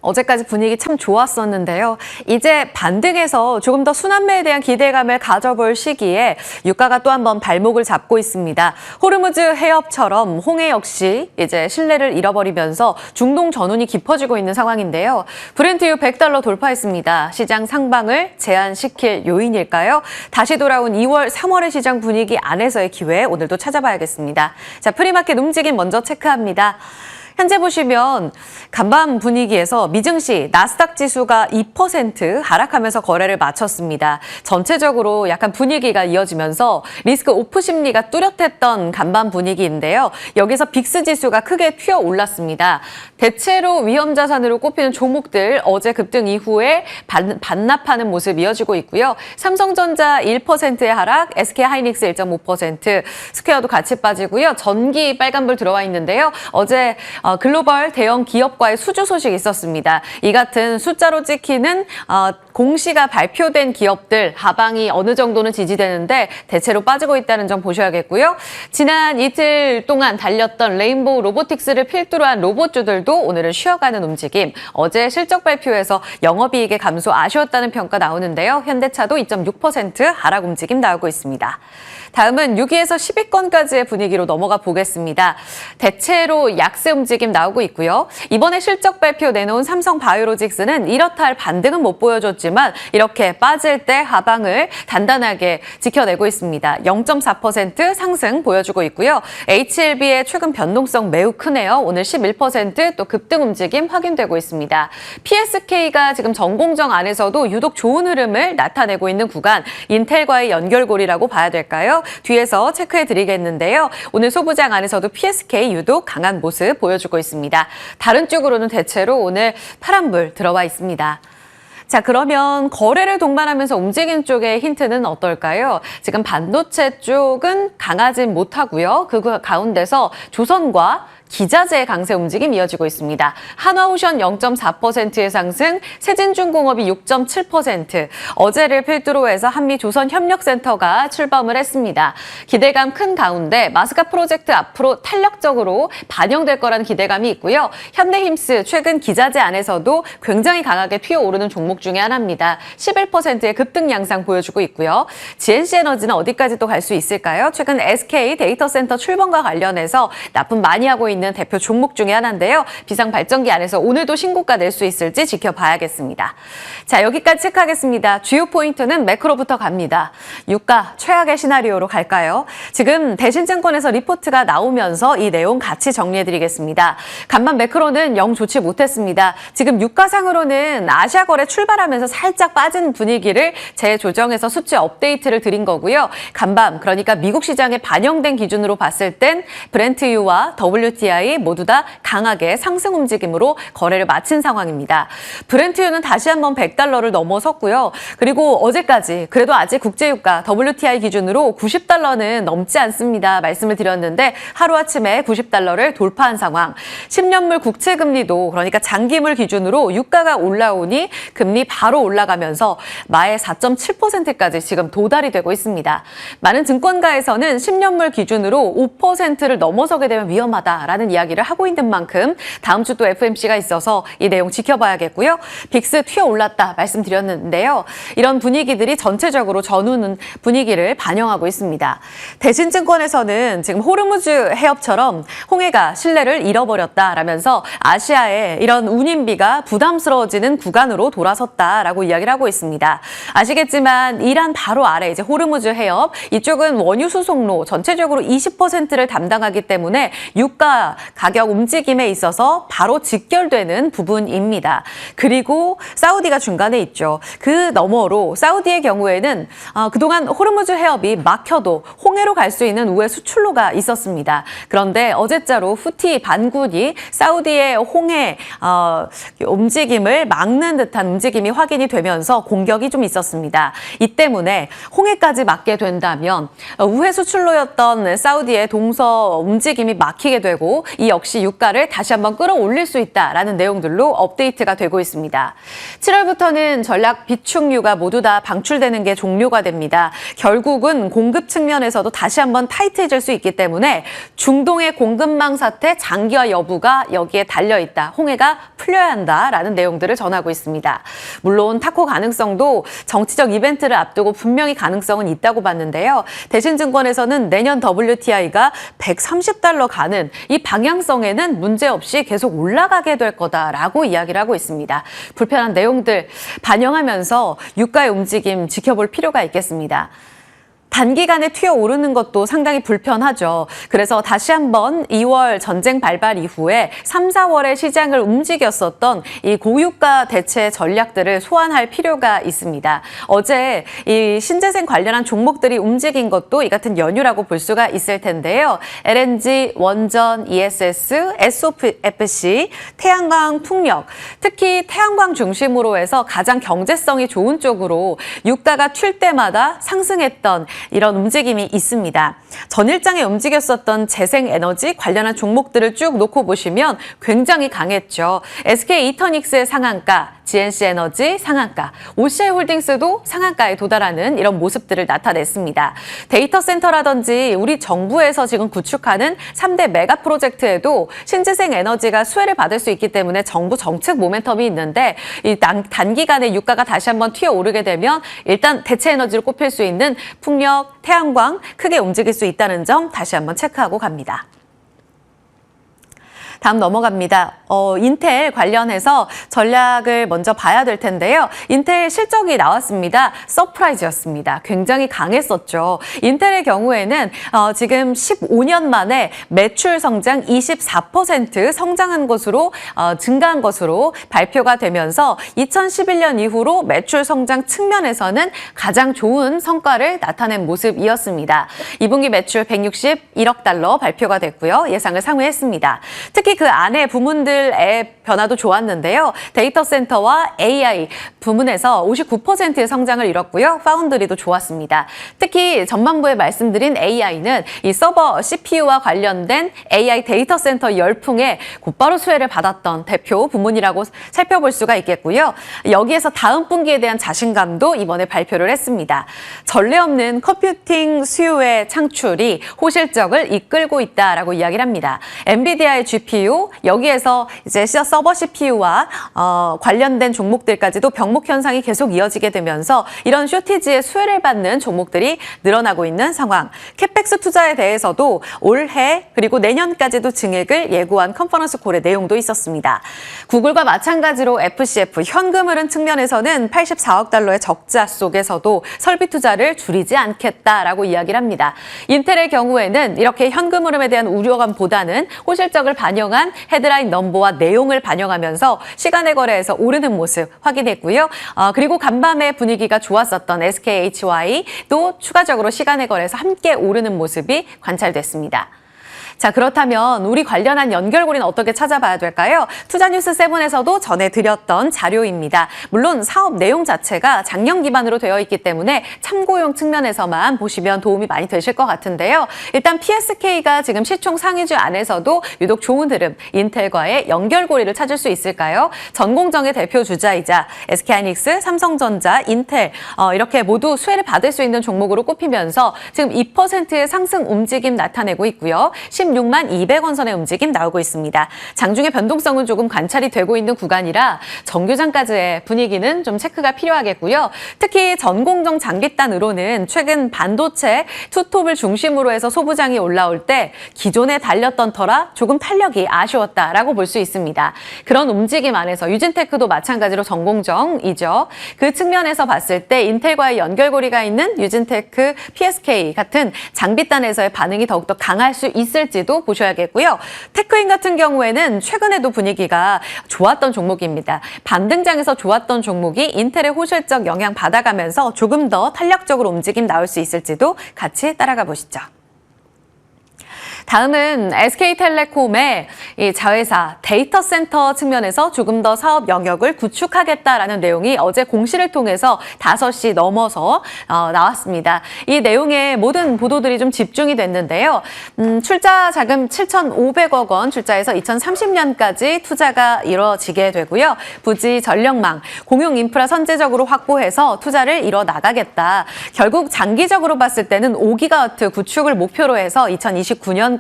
어제까지 분위기 참 좋았었는데요. 이제 반등해서 조금 더 순환매에 대한 기대감을 가져볼 시기에 유가가 또 한 번 발목을 잡고 있습니다. 호르무즈 해협처럼 홍해 역시 이제 신뢰를 잃어버리면서 중동 전운이 깊어지고 있는 상황인데요. 브렌트유 100달러 돌파했습니다. 시장 상방을 제한시킬 요인일까요? 다시 돌아온 2월, 3월의 시장 분위기 안에서의 기회 오늘도 찾아봐야겠습니다. 자, 프리마켓 움직임 먼저 체크합니다. 현재 보시면 간밤 분위기에서 미증시 나스닥 지수가 2% 하락하면서 거래를 마쳤습니다. 전체적으로 약간 분위기가 이어지면서 리스크 오프 심리가 뚜렷했던 간밤 분위기인데요. 여기서 빅스 지수가 크게 튀어 올랐습니다. 대체로 위험 자산으로 꼽히는 종목들 어제 급등 이후에 반납하는 모습 이어지고 있고요. 삼성전자 1%의 하락, SK하이닉스 1.5%, 스퀘어도 같이 빠지고요. 전기 빨간불 들어와 있는데요. 어제 글로벌 대형 기업과의 수주 소식이 있었습니다. 이 같은 숫자로 찍히는 공시가 발표된 기업들 하방이 어느 정도는 지지되는데 대체로 빠지고 있다는 점 보셔야겠고요. 지난 이틀 동안 달렸던 레인보우 로보틱스를 필두로 한 로봇주들도 오늘은 쉬어가는 움직임. 어제 실적 발표에서 영업이익의 감소 아쉬웠다는 평가 나오는데요. 현대차도 2.6% 하락 움직임 나오고 있습니다. 다음은 6위에서 10위권까지의 분위기로 넘어가 보겠습니다. 대체로 약세 움직임 나오고 있고요. 이번에 실적 발표 내놓은 삼성바이오로직스는 이렇다 할 반등은 못 보여줬지만 이렇게 빠질 때 하방을 단단하게 지켜내고 있습니다. 0.4% 상승 보여주고 있고요. HLB의 최근 변동성 매우 크네요. 오늘 11% 또 급등 움직임 확인되고 있습니다. PSK가 지금 전공정 안에서도 유독 좋은 흐름을 나타내고 있는 구간, 인텔과의 연결고리라고 봐야 될까요? 뒤에서 체크해 드리겠는데요. 오늘 소부장 안에서도 PSK 유독 강한 모습 보여주고 있습니다. 다른 쪽으로는 대체로 오늘 파란불 들어와 있습니다. 자, 그러면 거래를 동반하면서 움직인 쪽의 힌트는 어떨까요? 지금 반도체 쪽은 강하진 못하고요. 그 가운데서 조선과 기자재 강세 움직임 이어지고 있습니다. 한화오션 0.4%의 상승, 세진중공업이 6.7%, 어제를 필두로 해서 한미조선협력센터가 출범을 했습니다. 기대감 큰 가운데 마스카 프로젝트 앞으로 탄력적으로 반영될 거라는 기대감이 있고요. 현대힘스 최근 기자재 안에서도 굉장히 강하게 튀어오르는 종목 중에 하나입니다. 11%의 급등 양상 보여주고 있고요. GNC에너지는 어디까지 또 갈 수 있을까요? 최근 SK 데이터센터 출범과 관련해서 납품 많이 하고 있는 대표 종목 중에 하나인데요. 비상발전기 안에서 오늘도 신고가 낼 수 있을지 지켜봐야겠습니다. 자, 여기까지 체크하겠습니다. 주요 포인트는 매크로부터 갑니다. 유가 최악의 시나리오로 갈까요? 지금 대신증권에서 리포트가 나오면서 이 내용 같이 정리해드리겠습니다. 간밤 매크로는 영 좋지 못했습니다. 지금 유가상으로는 아시아 거래 출발하면서 살짝 빠진 분위기를 재조정해서 수치 업데이트를 드린 거고요. 간밤, 그러니까 미국 시장에 반영된 기준으로 봤을 땐 브렌트유와 WTI 모두 다 강하게 상승 움직임으로 거래를 마친 상황입니다. 브렌트유는 다시 한번 100달러를 넘어섰고요. 그리고 어제까지 그래도 아직 국제유가 WTI 기준으로 90달러는 넘지 않습니다. 말씀을 드렸는데 하루아침에 90달러를 돌파한 상황. 10년물 국채금리도 그러니까 장기물 기준으로 유가가 올라오니 금리 바로 올라가면서 마의 4.7%까지 지금 도달이 되고 있습니다. 많은 증권가에서는 10년물 기준으로 5%를 넘어서게 되면 위험하다라는 이야기를 하고 있는 만큼 다음 주 또 FMC가 있어서 이 내용 지켜봐야겠고요. 빅스 튀어 올랐다 말씀드렸는데요. 이런 분위기들이 전체적으로 전후는 분위기를 반영하고 있습니다. 대신증권에서는 지금 호르무즈 해협처럼 홍해가 신뢰를 잃어버렸다라면서 아시아의 이런 운임비가 부담스러워지는 구간으로 돌아섰다라고 이야기를 하고 있습니다. 아시겠지만 이란 바로 아래 이제 호르무즈 해협 이쪽은 원유 수송로 전체적으로 20%를 담당하기 때문에 유가 가격 움직임에 있어서 바로 직결되는 부분입니다. 그리고 사우디가 중간에 있죠. 그 너머로 사우디의 경우에는 그동안 호르무즈 해협이 막혀도 홍해로 갈 수 있는 우회 수출로가 있었습니다. 그런데 어제자로 후티 반군이 사우디의 홍해 움직임을 막는 듯한 움직임이 확인이 되면서 공격이 좀 있었습니다. 이 때문에 홍해까지 막게 된다면 우회 수출로였던 사우디의 동서 움직임이 막히게 되고 있고 이 역시 유가를 다시 한번 끌어올릴 수 있다라는 내용들로 업데이트가 되고 있습니다. 7월부터는 전략 비축유가 모두 다 방출되는 게 종료가 됩니다. 결국은 공급 측면에서도 다시 한번 타이트해질 수 있기 때문에 중동의 공급망 사태 장기화 여부가 여기에 달려있다. 홍해가 풀려야 한다라는 내용들을 전하고 있습니다. 물론 타코 가능성도 정치적 이벤트를 앞두고 분명히 가능성은 있다고 봤는데요. 대신증권에서는 내년 WTI가 130달러 가는 이 방향성에는 문제없이 계속 올라가게 될 거다라고 이야기를 하고 있습니다. 불편한 내용들 반영하면서 유가의 움직임 지켜볼 필요가 있겠습니다. 단기간에 튀어오르는 것도 상당히 불편하죠. 그래서 다시 한번 2월 전쟁 발발 이후에 3, 4월에 시장을 움직였었던 이 고유가 대체 전략들을 소환할 필요가 있습니다. 어제 이 신재생 관련한 종목들이 움직인 것도 이 같은 연유라고 볼 수가 있을 텐데요. LNG, 원전, ESS, SOFC, 태양광, 풍력, 특히 태양광 중심으로 해서 가장 경제성이 좋은 쪽으로 유가가 튈 때마다 상승했던 이런 움직임이 있습니다. 전일장에 움직였었던 재생에너지 관련한 종목들을 쭉 놓고 보시면 굉장히 강했죠. SK 이터닉스의 상한가, GNC에너지 상한가, OCI홀딩스도 상한가에 도달하는 이런 모습들을 나타냈습니다. 데이터 센터라든지 우리 정부에서 지금 구축하는 3대 메가 프로젝트에도 신재생 에너지가 수혜를 받을 수 있기 때문에 정부 정책 모멘텀이 있는데 이 단기간에 유가가 다시 한번 튀어오르게 되면 일단 대체 에너지로 꼽힐 수 있는 풍력, 태양광 크게 움직일 수 있다는 점 다시 한번 체크하고 갑니다. 다음 넘어갑니다. 인텔 관련해서 전략을 먼저 봐야 될 텐데요. 인텔 실적이 나왔습니다. 서프라이즈였습니다. 굉장히 강했었죠. 인텔의 경우에는 지금 15년 만에 매출 성장 24% 성장한 것으로 증가한 것으로 발표가 되면서 2011년 이후로 매출 성장 측면에서는 가장 좋은 성과를 나타낸 모습이었습니다. 2분기 매출 161억 달러 발표가 됐고요. 예상을 상회했습니다. 특히 그 안에 부문들의 변화도 좋았는데요. 데이터 센터와 AI 부문에서 59%의 성장을 이뤘고요. 파운드리도 좋았습니다. 특히 전반부에 말씀드린 AI는 이 서버 CPU와 관련된 AI 데이터 센터 열풍에 곧바로 수혜를 받았던 대표 부문이라고 살펴볼 수가 있겠고요. 여기에서 다음 분기에 대한 자신감도 이번에 발표를 했습니다. 전례 없는 컴퓨팅 수요의 창출이 호실적을 이끌고 있다라고 이야기를 합니다. 엔비디아의 GPU 여기에서 이제 서버 CPU와 관련된 종목들까지도 병목 현상이 계속 이어지게 되면서 이런 쇼티지의 수혜를 받는 종목들이 늘어나고 있는 상황. 캐펙스 투자에 대해서도 올해 그리고 내년까지도 증액을 예고한 컨퍼런스 콜의 내용도 있었습니다. 구글과 마찬가지로 FCF 현금 흐름 측면에서는 84억 달러의 적자 속에서도 설비 투자를 줄이지 않겠다라고 이야기를 합니다. 인텔의 경우에는 이렇게 현금 흐름에 대한 우려감보다는 호실적을 반영한 헤드라인 넘버와 내용을 반영하면서 시간의 거래에서 오르는 모습 확인했고요. 그리고 간밤에 분위기가 좋았었던 SKHY도 추가적으로 시간의 거래에서 함께 오르는 모습이 관찰됐습니다. 자, 그렇다면 우리 관련한 연결고리는 어떻게 찾아봐야 될까요? 투자뉴스 7에서도 전해드렸던 자료입니다. 물론 사업 내용 자체가 작년 기반으로 되어 있기 때문에 참고용 측면에서만 보시면 도움이 많이 되실 것 같은데요. 일단 PSK가 지금 시총 상위주 안에서도 유독 좋은 흐름, 인텔과의 연결고리를 찾을 수 있을까요? 전공정의 대표 주자이자 SK하이닉스, 삼성전자, 인텔 이렇게 모두 수혜를 받을 수 있는 종목으로 꼽히면서 지금 2%의 상승 움직임 나타내고 있고요. 16만 200원 선의 움직임 나오고 있습니다. 장중의 변동성은 조금 관찰이 되고 있는 구간이라 정규장까지의 분위기는 좀 체크가 필요하겠고요. 특히 전공정 장기단으로는 최근 반도체 투톱을 중심으로 해서 소부장이 올라올 때 기존에 달렸던 터라 조금 탄력이 아쉬웠다라고 볼 수 있습니다. 그런 움직임 안에서 유진테크도 마찬가지로 전공정이죠. 그 측면에서 봤을 때 인텔과의 연결고리가 있는 유진테크, PSK 같은 장비단에서의 반응이 더욱더 강할 수 있을지 도 보셔야겠고요. 테크인 같은 경우에는 최근에도 분위기가 좋았던 종목입니다. 반등장에서 좋았던 종목이 인텔의 호실적 영향 받아가면서 조금 더 탄력적으로 움직임 나올 수 있을지도 같이 따라가 보시죠. 다음은 SK텔레콤의 이 자회사 데이터 센터 측면에서 조금 더 사업 영역을 구축하겠다라는 내용이 어제 공시를 통해서 5시 넘어서 나왔습니다. 이 내용에 모든 보도들이 좀 집중이 됐는데요. 출자 자금 7,500억 원 출자해서 2030년까지 투자가 이뤄지게 되고요. 부지 전력망, 공용 인프라 선제적으로 확보해서 투자를 이뤄 나가겠다. 결국 장기적으로 봤을 때는 5기가와트 구축을 목표로 해서 2029년까지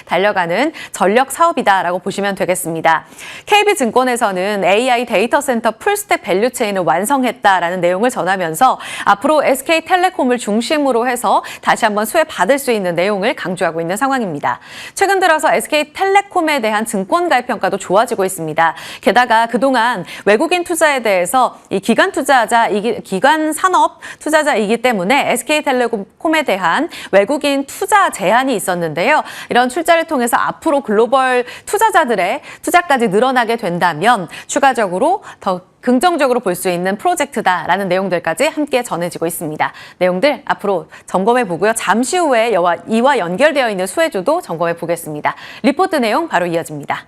달려가는 전력 사업이다라고 보시면 되겠습니다. KB증권에서는 AI 데이터 센터 풀스택 밸류체인을 완성했다라는 내용을 전하면서 앞으로 SK텔레콤을 중심으로 해서 다시 한번 수혜받을 수 있는 내용을 강조하고 있는 상황입니다. 최근 들어서 SK텔레콤에 대한 증권가의 평가도 좋아지고 있습니다. 게다가 그동안 외국인 투자에 대해서 이 기관 산업 투자자이기 때문에 SK텔레콤에 대한 외국인 투자 제한이 있었는데요. 이런 출자를 통해서 앞으로 글로벌 투자자들의 투자까지 늘어나게 된다면 추가적으로 더 긍정적으로 볼 수 있는 프로젝트다라는 내용들까지 함께 전해지고 있습니다. 내용들 앞으로 점검해 보고요. 잠시 후에 이와 연결되어 있는 수혜주도 점검해 보겠습니다. 리포트 내용 바로 이어집니다.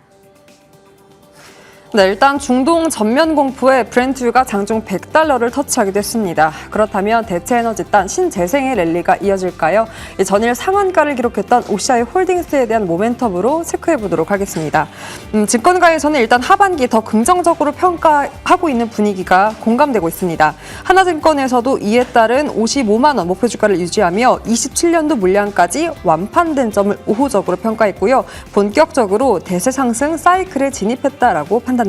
네, 일단 중동 전면 공포에 브렌트유가 장중 $100를 터치하기도 했습니다. 그렇다면 대체에너지단 신재생의 랠리가 이어질까요? 전일 상한가를 기록했던 OCI 홀딩스에 대한 모멘텀으로 체크해보도록 하겠습니다. 증권가에서는 일단 하반기 더 긍정적으로 평가하고 있는 분위기가 공감되고 있습니다. 하나증권에서도 이에 따른 55만 원 목표 주가를 유지하며 27년도 물량까지 완판된 점을 우호적으로 평가했고요. 본격적으로 대세 상승 사이클에 진입했다라고 판단했습니다.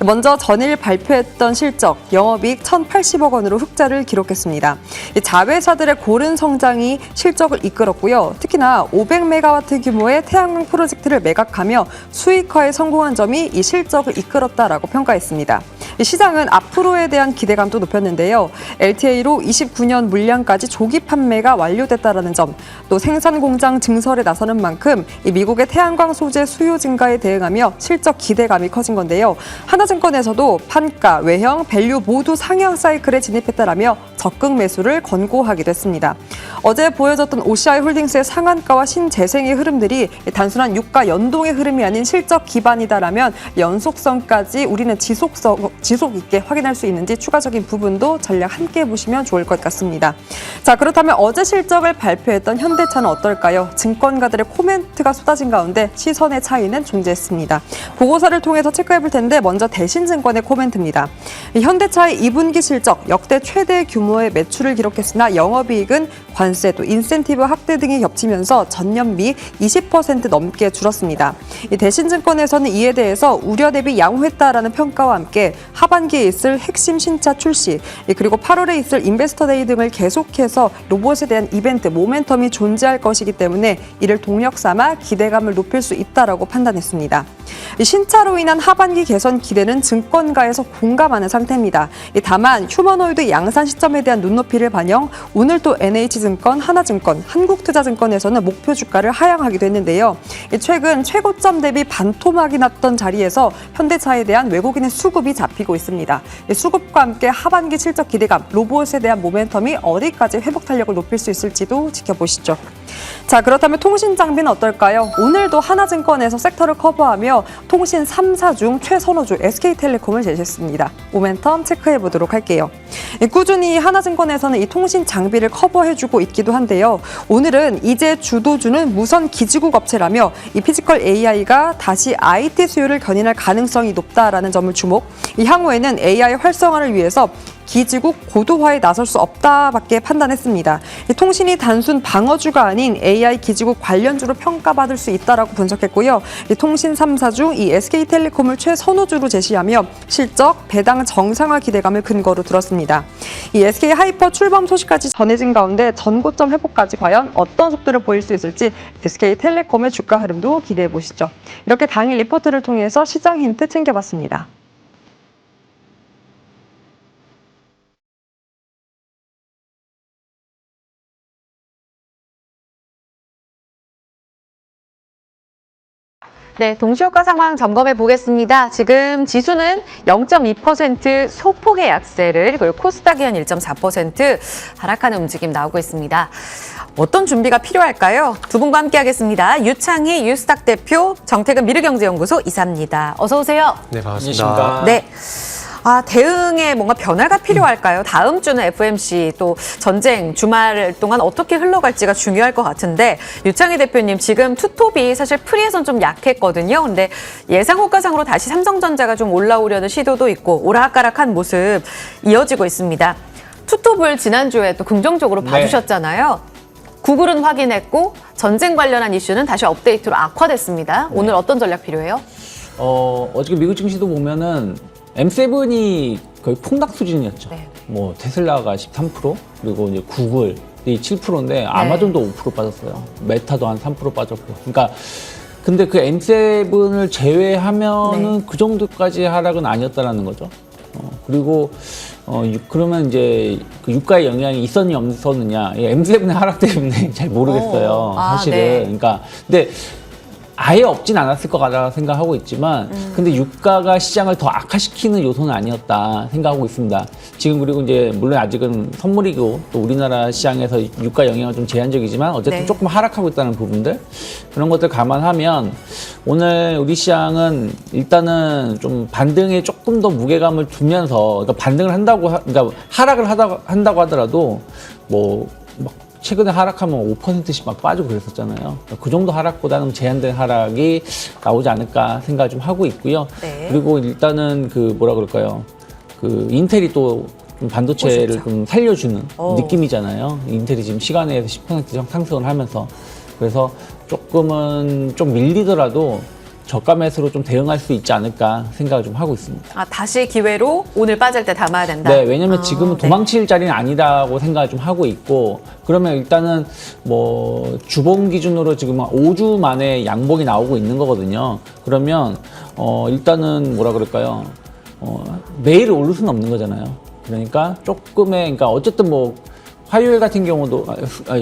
먼저 전일 발표했던 실적, 영업이익 1,080억 원으로 흑자를 기록했습니다. 자회사들의 고른 성장이 실적을 이끌었고요. 특히나 500메가와트 규모의 태양광 프로젝트를 매각하며 수익화에 성공한 점이 이 실적을 이끌었다라고 평가했습니다. 시장은 앞으로에 대한 기대감도 높였는데요. LTA로 29년 물량까지 조기 판매가 완료됐다라는 점, 또 생산 공장 증설에 나서는 만큼 미국의 태양광 소재 수요 증가에 대응하며 실적 기대감이 커진 건데요. 하나증권에서도 판가, 외형, 밸류 모두 상향 사이클에 진입했다라며 적극 매수를 권고하기도 했습니다. 어제 보여졌던 OCI 홀딩스의 상한가와 신재생의 흐름들이 단순한 유가 연동의 흐름이 아닌 실적 기반이다라면 연속성까지 우리는 지속 있게 확인할 수 있는지 추가적인 부분도 전략 함께 보시면 좋을 것 같습니다. 자, 그렇다면 어제 실적을 발표했던 현대차는 어떨까요? 증권가들의 코멘트가 쏟아진 가운데 시선의 차이는 존재했습니다. 보고서를 통해서 체크해볼 텐데 먼저 대신증권의 코멘트입니다. 현대차의 2분기 실적 역대 최대 규모의 매출을 기록했으나 영업이익은 관세, 또 인센티브 확대 등이 겹치면서 전년비 20% 넘게 줄었습니다. 대신증권에서는 이에 대해서 우려 대비 양호했다라는 평가와 함께 하반기에 있을 핵심 신차 출시, 그리고 8월에 있을 인베스터데이 등을 계속해서 로봇에 대한 이벤트, 모멘텀이 존재할 것이기 때문에 이를 동력 삼아 기대감을 높일 수 있다라고 판단했습니다. 신차로 인한 하반기 개선 기대는 증권가에서 공감하는 상태입니다. 다만 휴머노이드 양산 시점에 대한 눈높이를 반영, 오늘 또 NH증권, 하나증권, 한국투자증권에서는 목표 주가를 하향하기도 했는데요. 최근 최고점 대비 반토막이 났던 자리에서 현대차에 대한 외국인의 수급이 잡히고 있습니다. 수급과 함께 하반기 실적 기대감, 로봇에 대한 모멘텀이 어디까지 회복 탄력을 높일 수 있을지도 지켜보시죠. 자, 그렇다면 통신 장비는 어떨까요? 오늘도 하나증권에서 섹터를 커버하며 통신 3사 중 최선호주 SK텔레콤을 제시했습니다. 모멘텀 체크해보도록 할게요. 꾸준히 하나증권에서는 이 통신 장비를 커버해주고 있기도 한데요. 오늘은 이제 주도주는 무선 기지국 업체라며 이 피지컬 AI가 다시 IT 수요를 견인할 가능성이 높다라는 점을 주목, 이 향후에는 AI 활성화를 위해서 기지국 고도화에 나설 수 없다밖에 판단했습니다. 통신이 단순 방어주가 아닌 AI 기지국 관련주로 평가받을 수 있다라고 분석했고요. 통신 3사 중 이 SK텔레콤을 최선호주로 제시하며 실적, 배당 정상화 기대감을 근거로 들었습니다. 이 SK 하이퍼 출범 소식까지 전해진 가운데 전고점 회복까지 과연 어떤 속도를 보일 수 있을지 SK텔레콤의 주가 흐름도 기대해 보시죠. 이렇게 당일 리포트를 통해서 시장 힌트 챙겨봤습니다. 네, 동시효과 상황 점검해 보겠습니다. 지금 지수는 0.2% 소폭의 약세를, 그리고 코스닥이 한 1.4% 하락하는 움직임 나오고 있습니다. 어떤 준비가 필요할까요? 두 분과 함께 하겠습니다. 유창희 유스닥 대표, 정태근 미르경제연구소 이사입니다. 어서 오세요. 네, 반갑습니다. 네. 대응에 뭔가 변화가 필요할까요? 다음 주는 FMC 또 전쟁 주말 동안 어떻게 흘러갈지가 중요할 것 같은데, 유창희 대표님 지금 투톱이 사실 프리에선 좀 약했거든요. 근데 예상 호가상으로 다시 삼성전자가 좀 올라오려는 시도도 있고 오락가락한 모습 이어지고 있습니다. 투톱을 지난주에 또 긍정적으로 봐주셨잖아요. 구글은 확인했고 전쟁 관련한 이슈는 다시 업데이트로 악화됐습니다. 오늘 어떤 전략 필요해요? 어저께 미국 증시도 보면은 M7이 거의 폭락 수준이었죠. 네. 뭐 테슬라가 13%, 그리고 이제 구글이 7%인데 아마존도 5% 빠졌어요. 메타도 한 3% 빠졌고. 그러니까 근데 그 M7을 제외하면은 그 정도까지 하락은 아니었다라는 거죠. 그리고 그러면 이제 그 유가의 영향이 있었냐 없었느냐, M7의 하락 때문에 잘 모르겠어요. 사실은. 네. 그러니까 근데 아예 없진 않았을 것 같다 생각하고 있지만, 근데 유가가 시장을 더 악화시키는 요소는 아니었다 생각하고 있습니다. 지금 그리고 이제 물론 아직은 선물이고 또 우리나라 시장에서 유가 영향은 좀 제한적이지만 어쨌든 네. 조금 하락하고 있다는 부분들, 그런 것들 감안하면 오늘 우리 시장은 일단은 좀 반등에 조금 더 무게감을 두면서, 그러니까 반등을 한다고 그러니까 하락을 한다고 하더라도 뭐 막 최근에 하락하면 5%씩 막 빠지고 그랬었잖아요. 그 정도 하락보다는 제한된 하락이 나오지 않을까 생각을 좀 하고 있고요. 네. 그리고 일단은 그 뭐라 그럴까요? 그 인텔이 또 좀 반도체를 좀 살려주는 느낌이잖아요. 인텔이 지금 시간에서 10% 상승을 하면서, 그래서 조금은 좀 밀리더라도 저가 매수로 좀 대응할 수 있지 않을까 생각을 좀 하고 있습니다. 다시 기회로 오늘 빠질 때 담아야 된다. 네, 왜냐면 지금은 도망칠 자리는 아니라고 생각을 좀 하고 있고, 그러면 일단은 뭐 주봉 기준으로 지금 5주 만에 양봉이 나오고 있는 거거든요. 그러면 일단은 뭐라 그럴까요? 매일 오를 수는 없는 거잖아요. 그러니까 그러니까 어쨌든 뭐 화요일 같은 경우도,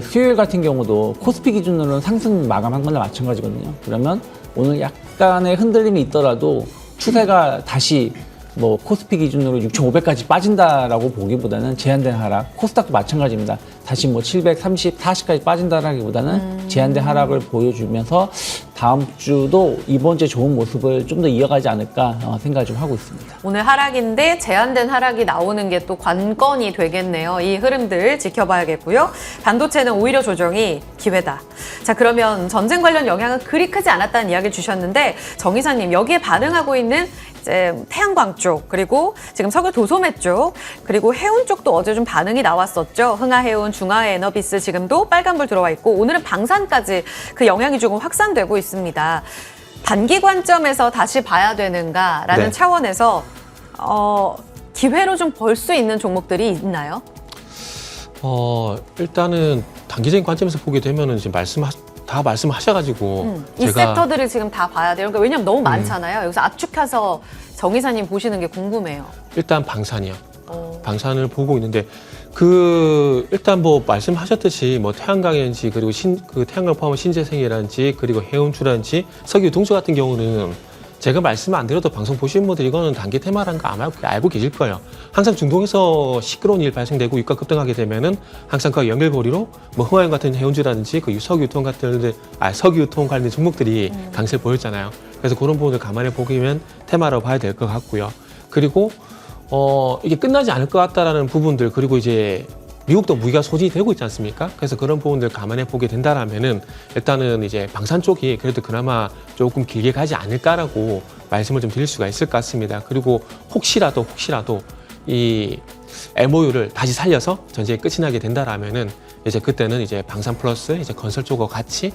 수요일 같은 경우도 코스피 기준으로는 상승 마감한 거나 마찬가지거든요. 그러면 오늘 약간의 흔들림이 있더라도 추세가 다시 뭐 코스피 기준으로 6,500까지 빠진다라고 보기보다는 제한된 하락, 코스닥도 마찬가지입니다. 다시 뭐 730, 40까지 빠진다라기보다는 제한된 하락을 보여주면서 다음 주도 이번 주에 좋은 모습을 좀 더 이어가지 않을까 생각을 좀 하고 있습니다. 오늘 하락인데 제한된 하락이 나오는 게 또 관건이 되겠네요. 이 흐름들 지켜봐야겠고요. 반도체는 오히려 조정이 기회다. 자, 그러면 전쟁 관련 영향은 그리 크지 않았다는 이야기를 주셨는데, 정 이사님 여기에 반응하고 있는 이제 태양광 쪽, 그리고 지금 석유 도소매 쪽, 그리고 해운 쪽도 어제 좀 반응이 나왔었죠. 흥하해운, 중화에너비스 지금도 빨간불 들어와 있고, 오늘은 방산까지 그 영향이 조금 확산되고 있습니다. 단기 관점에서 다시 봐야 되는가라는 네. 차원에서 기회로 좀 벌 수 있는 종목들이 있나요? 일단은 단기적인 관점에서 보게 되면은 지금 다 말씀하셔가지고 이 섹터들을 지금 다 봐야 돼요. 그러니까 왜냐면 너무 많잖아요. 여기서 압축해서 정 이사님 보시는 게 궁금해요. 일단 방산이요. 방산을 보고 있는데 일단 뭐 말씀하셨듯이 뭐 태양광이라든지, 그리고 그 태양광 포함한 신재생이라든지, 그리고 해운주라든지, 석유 동조 같은 경우는 제가 말씀 안 드려도 방송 보시는 분들 이거는 단기 테마라는 거 아마 알고 계실 거예요. 항상 중동에서 시끄러운 일 발생되고 유가 급등하게 되면은 항상 그 연결고리로 뭐 흥하해운 같은 해운주라든지 그 석유 유통 같은 석유 유통 관련 종목들이 강세를 보였잖아요. 그래서 그런 부분을 감안해 보기면 테마라고 봐야 될 것 같고요. 그리고 이게 끝나지 않을 것 같다라는 부분들, 그리고 이제 미국도 무기가 소진이 되고 있지 않습니까? 그래서 그런 부분들 감안해 보게 된다라면은 일단은 이제 방산 쪽이 그래도 그나마 조금 길게 가지 않을까라고 말씀을 좀 드릴 수가 있을 것 같습니다. 그리고 혹시라도 이 MOU를 다시 살려서 전쟁이 끝이 나게 된다라면은 이제 그때는 이제 방산 플러스 이제 건설 쪽과 같이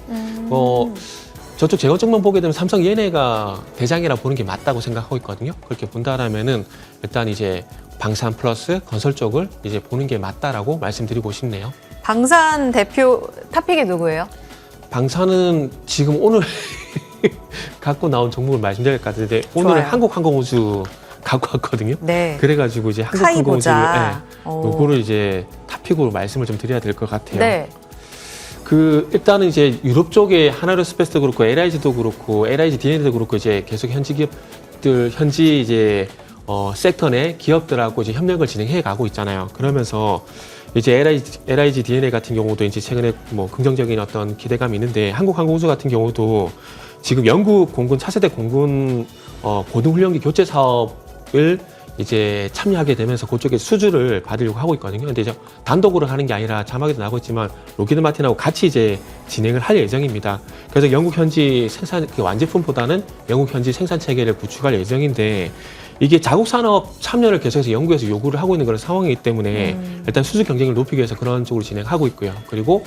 저쪽 제거 쪽만 보게 되면 삼성 얘네가 대장이라 보는 게 맞다고 생각하고 있거든요. 그렇게 본다라면은 일단 이제 방산 플러스 건설 쪽을 이제 보는 게 맞다라고 말씀드리고 싶네요. 방산 대표 탑픽이 누구예요? 방산은 지금 오늘 갖고 나온 종목을 말씀드릴 것 같은데, 오늘은 좋아요. 한국항공우주 갖고 왔거든요. 네. 그래가지고 이제 한국항공우주를 카이보자. 요거를 이제 탑픽으로 말씀을 좀 드려야 될 것 같아요. 네. 일단은 이제 유럽 쪽에 하나로스페이스도 그렇고 LIG도 그렇고 LIG DNA도 그렇고 이제 계속 현지 기업들 현지 이제 섹터 내 기업들하고 이제 협력을 진행해 가고 있잖아요. 그러면서 이제 LIG DNA 같은 경우도 이제 최근에 뭐 긍정적인 어떤 기대감이 있는데 한국항공우주 같은 경우도 지금 영국 공군 차세대 공군 고등훈련기 교체 사업을 이제 참여하게 되면서 그쪽에 수주를 받으려고 하고 있거든요. 근데 이제 단독으로 하는 게 아니라 자막에도 나오고 있지만 로키드 마틴하고 같이 이제 진행을 할 예정입니다. 그래서 영국 현지 생산 완제품보다는 영국 현지 생산 체계를 구축할 예정인데 이게 자국 산업 참여를 계속해서 영국에서 요구를 하고 있는 그런 상황이기 때문에 일단 수주 경쟁을 높이기 위해서 그런 쪽으로 진행하고 있고요. 그리고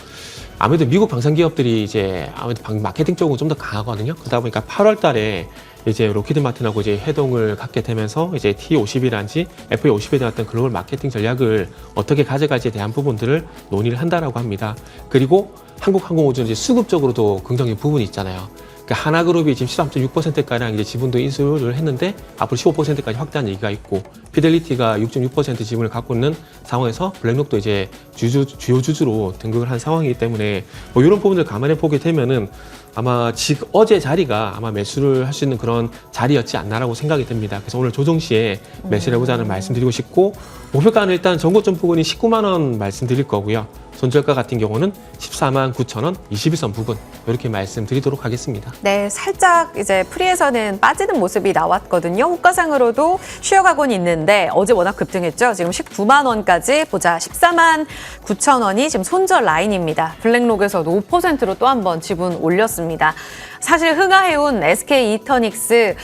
아무래도 미국 방산 기업들이 이제 아무래도 마케팅 쪽은 좀 더 강하거든요. 그러다 보니까 8월 달에 이제 로키드 마틴하고 이제 회동을 갖게 되면서 이제 T50이란지 FA50에 대한 어떤 글로벌 마케팅 전략을 어떻게 가져갈지에 대한 부분들을 논의를 한다라고 합니다. 그리고 한국항공우주는 이제 수급적으로도 긍정적인 부분이 있잖아요. 그러니까 하나그룹이 지금 13.6%가량 이제 지분도 인수를 했는데 앞으로 15%까지 확대한 얘기가 있고 피델리티가 6.6% 지분을 갖고 있는 상황에서 블랙록도 이제 주요 주주로 등극을 한 상황이기 때문에 뭐 이런 부분을 감안해 보게 되면은 아마 지금 어제 자리가 아마 매수를 할 수 있는 그런 자리였지 않나라고 생각이 듭니다. 그래서 오늘 조정 시에 매수를 해보자는 말씀드리고 싶고 목표가는 일단 전고점 부근이 19만 원 말씀드릴 거고요. 손절가 같은 경우는 14만 9천 원, 21선 부근 이렇게 말씀드리도록 하겠습니다. 네, 살짝 이제 프리에서는 빠지는 모습이 나왔거든요. 호가상으로도 쉬어가곤 있는데 어제 워낙 급등했죠. 지금 19만 원까지 보자. 14만 9천 원이 지금 손절 라인입니다. 블랙록에서도 5%로 또 한 번 지분 올렸습니다. 사실 흥하해온 SK 이터닉스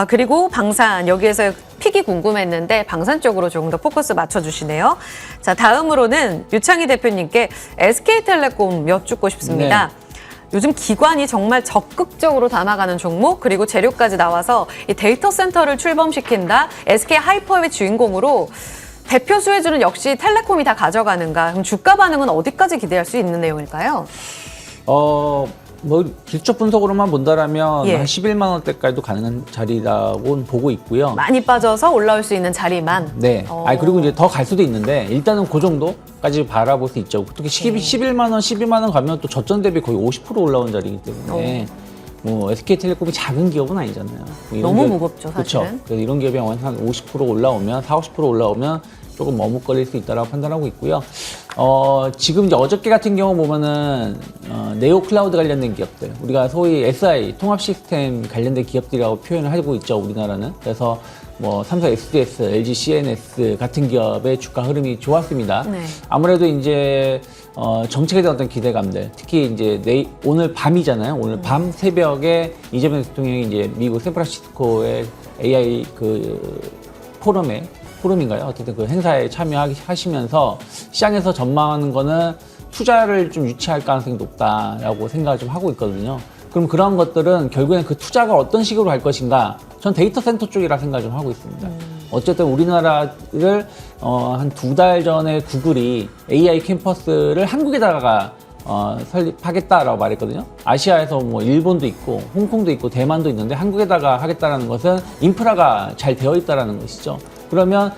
그리고 방산 여기에서 픽이 궁금했는데 방산 쪽으로 조금 더 포커스 맞춰주시네요. 자, 다음으로는 유창희 대표님께 SK텔레콤 여쭙고 싶습니다. 네. 요즘 기관이 정말 적극적으로 담아가는 종목 그리고 재료까지 나와서 이 데이터 센터를 출범시킨다. SK 하이퍼의 주인공으로 대표 수혜주는 역시 텔레콤이 다 가져가는가. 그럼 주가 반응은 어디까지 기대할 수 있는 내용일까요? 뭐 기초 분석으로만 본다라면 예. 한 11만 원대까지도 가능한 자리라고 보고 있고요. 많이 빠져서 올라올 수 있는 자리만. 네. 그리고 이제 더 갈 수도 있는데 일단은 그 정도까지 바라볼 수 있죠. 특히 11만 원, 12만 원 가면 또 저점 대비 거의 50% 올라온 자리이기 때문에 뭐 SK텔레콤이 작은 기업은 아니잖아요. 뭐 이런 너무 기업, 무겁죠, 사실은. 그렇죠. 그래서 이런 기업이 한 50% 올라오면 40, 50% 올라오면 조금 머뭇거릴 수 있다라고 판단하고 있고요. 지금 이제 어저께 같은 경우 보면은 네오 클라우드 관련된 기업들, 우리가 소위 SI 통합 시스템 관련된 기업들이라고 표현을 하고 있죠, 우리나라는. 그래서 뭐 삼성 SDS, LG CNS 같은 기업의 주가 흐름이 좋았습니다. 네. 아무래도 이제 정책에 대한 어떤 기대감들, 특히 이제 오늘 밤이잖아요. 오늘 밤 새벽에 이재명 대통령이 이제 미국 샌프란시스코의 AI 포럼인가요? 어쨌든 그 행사에 참여하시면서 시장에서 전망하는 거는 투자를 좀 유치할 가능성이 높다라고 생각을 좀 하고 있거든요. 그럼 그런 것들은 결국엔 그 투자가 어떤 식으로 갈 것인가? 전 데이터 센터 쪽이라 생각을 좀 하고 있습니다. 어쨌든 우리나라를 한 2달 전에 구글이 AI 캠퍼스를 한국에다가 설립하겠다라고 말했거든요. 아시아에서 뭐 일본도 있고 홍콩도 있고 대만도 있는데 한국에다가 하겠다라는 것은 인프라가 잘 되어 있다라는 것이죠. 그러면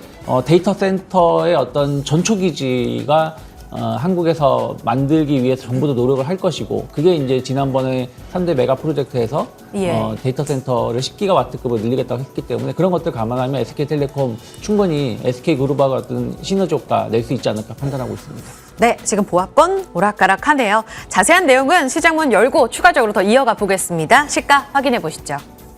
데이터 센터의 어떤 전초기지가 한국에서 만들기 위해서 정부도 노력을 할 것이고, 그게 이제 지난번에 3대 메가 프로젝트에서 예. 데이터 센터를 10기가와트급으로 늘리겠다고 했기 때문에 그런 것들 감안하면 SK텔레콤 충분히 SK그룹하고 어떤 시너지 효과 낼 수 있지 않을까 판단하고 있습니다. 네, 지금 보합권 오락가락하네요. 자세한 내용은 시장문 열고 추가적으로 더 이어가 보겠습니다. 시가 확인해 보시죠.